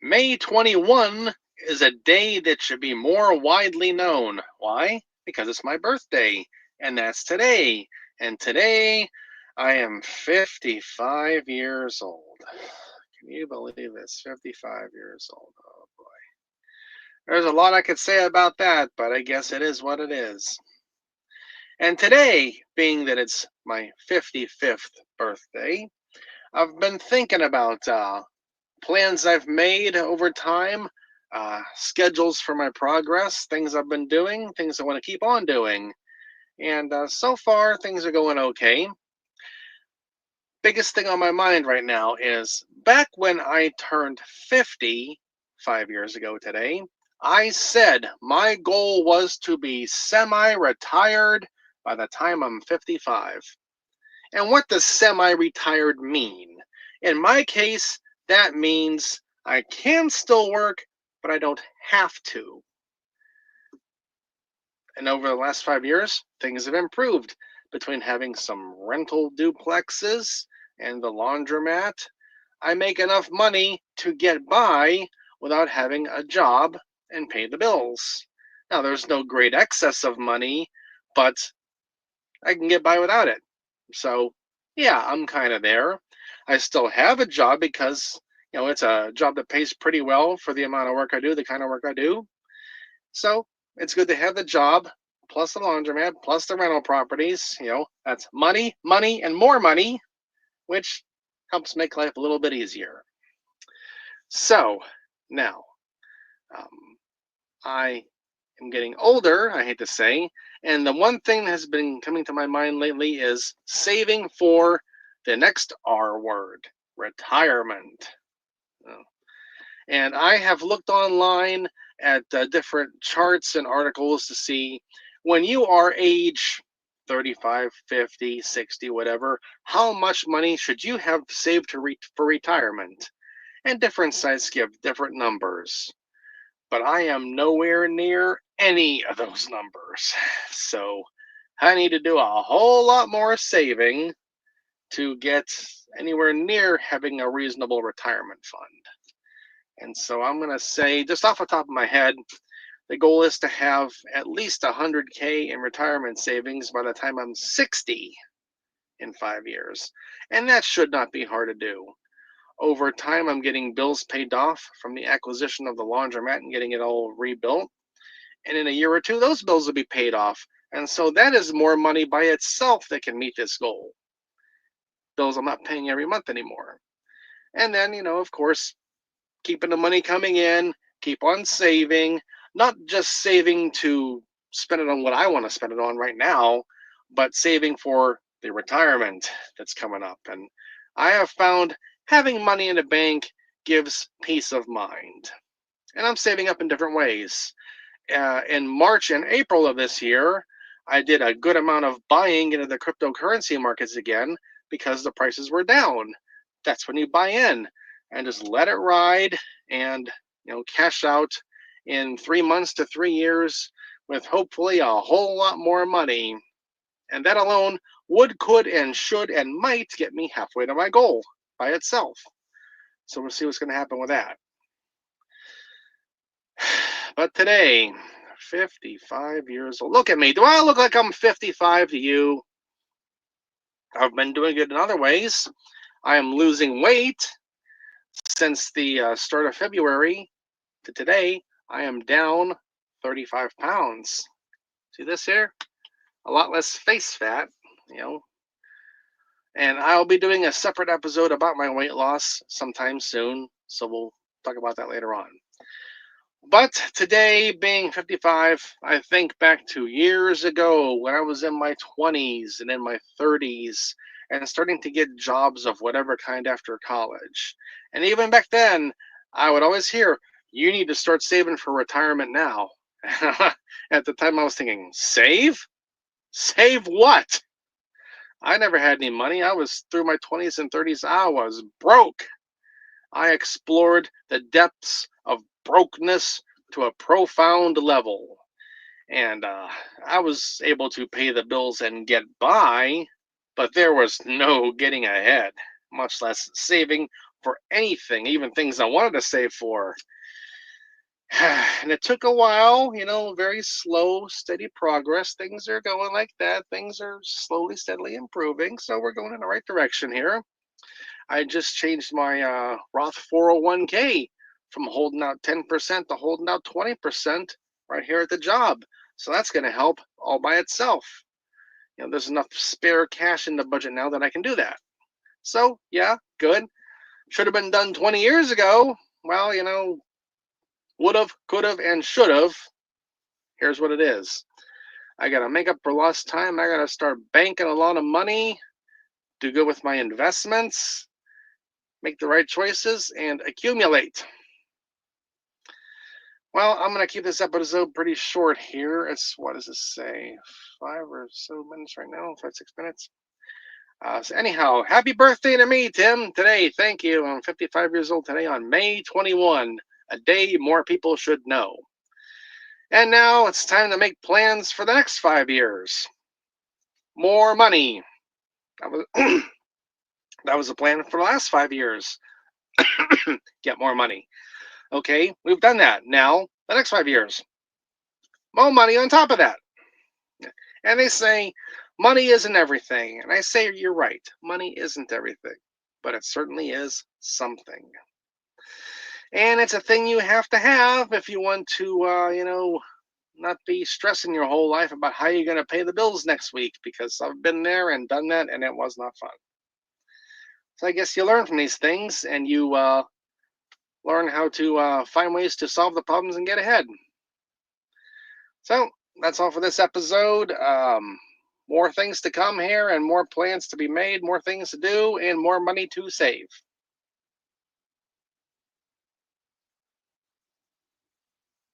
May 21 is a day that should be more widely known. Why? Because it's my birthday, and that's today. And today, I am 55 years old. Can you believe this? 55 years old. Oh boy. There's a lot I could say about that, but I guess it is what it is. And today, being that it's my 55th birthday, I've been thinking about plans I've made over time, schedules for my progress, things I've been doing, things I want to keep on doing. And so far, things are going okay. Biggest thing on my mind right now is back when I turned 50, 5 years ago today, I said my goal was to be semi retired by the time I'm 55. And what does semi retired mean? In my case, that means I can still work, but I don't have to. And over the last 5 years, things have improved between having some rental duplexes and the laundromat. I make enough money to get by without having a job and pay the bills. Now, there's no great excess of money, but I can get by without it. So, yeah, I'm kind of there. I still have a job because, it's a job that pays pretty well for the amount of work I do, the kind of work I do. So, it's good to have the job, plus the laundromat, plus the rental properties. That's money, money, and more money, which helps make life a little bit easier. So, now, um, I am getting older, I hate to say, and the one thing that has been coming to my mind lately is saving for the next R word, retirement. Oh. And I have looked online at different charts and articles to see when you are age 35, 50, 60, whatever, how much money should you have saved for retirement? And different sites give different numbers, but I am nowhere near any of those numbers. So I need to do a whole lot more saving to get anywhere near having a reasonable retirement fund. And so I'm going to say, just off the top of my head, the goal is to have at least 100K in retirement savings by the time I'm 60 in 5 years. And that should not be hard to do. Over time, I'm getting bills paid off from the acquisition of the laundromat and getting it all rebuilt. And in a year or two, those bills will be paid off. And so that is more money by itself that can meet this goal. Bills I'm not paying every month anymore. And then, of course, keeping the money coming in, keep on saving, not just saving to spend it on what I want to spend it on right now, but saving for the retirement that's coming up. And I have found having money in a bank gives peace of mind. And I'm saving up in different ways. In March and April of this year, I did a good amount of buying into the cryptocurrency markets again because the prices were down. That's when you buy in and just let it ride and cash out in 3 months to 3 years with hopefully a whole lot more money. And that alone would, could, and should, and might get me halfway to my goal by itself. So we'll see what's going to happen with that. But today, 55 years old. Look at me. Do I look like I'm 55 to you? I've been doing it in other ways. I am losing weight. Since the start of February to today, I am down 35 pounds. See this here? A lot less face fat, And I'll be doing a separate episode about my weight loss sometime soon, so we'll talk about that later on. But today, being 55, I think back to years ago when I was in my 20s and in my 30s and starting to get jobs of whatever kind after college. And even back then, I would always hear, you need to start saving for retirement now. At the time, I was thinking, save? Save what? I never had any money. I was through my 20s and 30s. I was broke. I explored the depths of brokenness to a profound level. And I was able to pay the bills and get by, but there was no getting ahead, much less saving for anything, even things I wanted to save for. And it took a while, very slow, steady progress. Things are going like that. Things are slowly, steadily improving. So we're going in the right direction here. I just changed my Roth 401k from holding out 10% to holding out 20% right here at the job. So that's going to help all by itself. There's enough spare cash in the budget now that I can do that. So, yeah, good. Should have been done 20 years ago. Well, would have, could have, and should have. Here's what it is. I got to make up for lost time. I got to start banking a lot of money, do good with my investments, make the right choices, and accumulate. Well, I'm going to keep this episode pretty short here. What does this say? 5 or so minutes right now, 6 minutes. So anyhow, happy birthday to me, Tim, today. Thank you. I'm 55 years old today on May 21, a day more people should know. And now it's time to make plans for the next 5 years. More money. That was the plan for the last 5 years. Get more money. Okay, we've done that. Now, the next 5 years. More money on top of that. And they say, money isn't everything. And I say, you're right. Money isn't everything. But it certainly is something. And it's a thing you have to have if you want to, not be stressing your whole life about how you're going to pay the bills next week, because I've been there and done that, and it was not fun. So I guess you learn from these things, and you learn how to find ways to solve the problems and get ahead. So that's all for this episode. More things to come here, and more plans to be made, more things to do, and more money to save.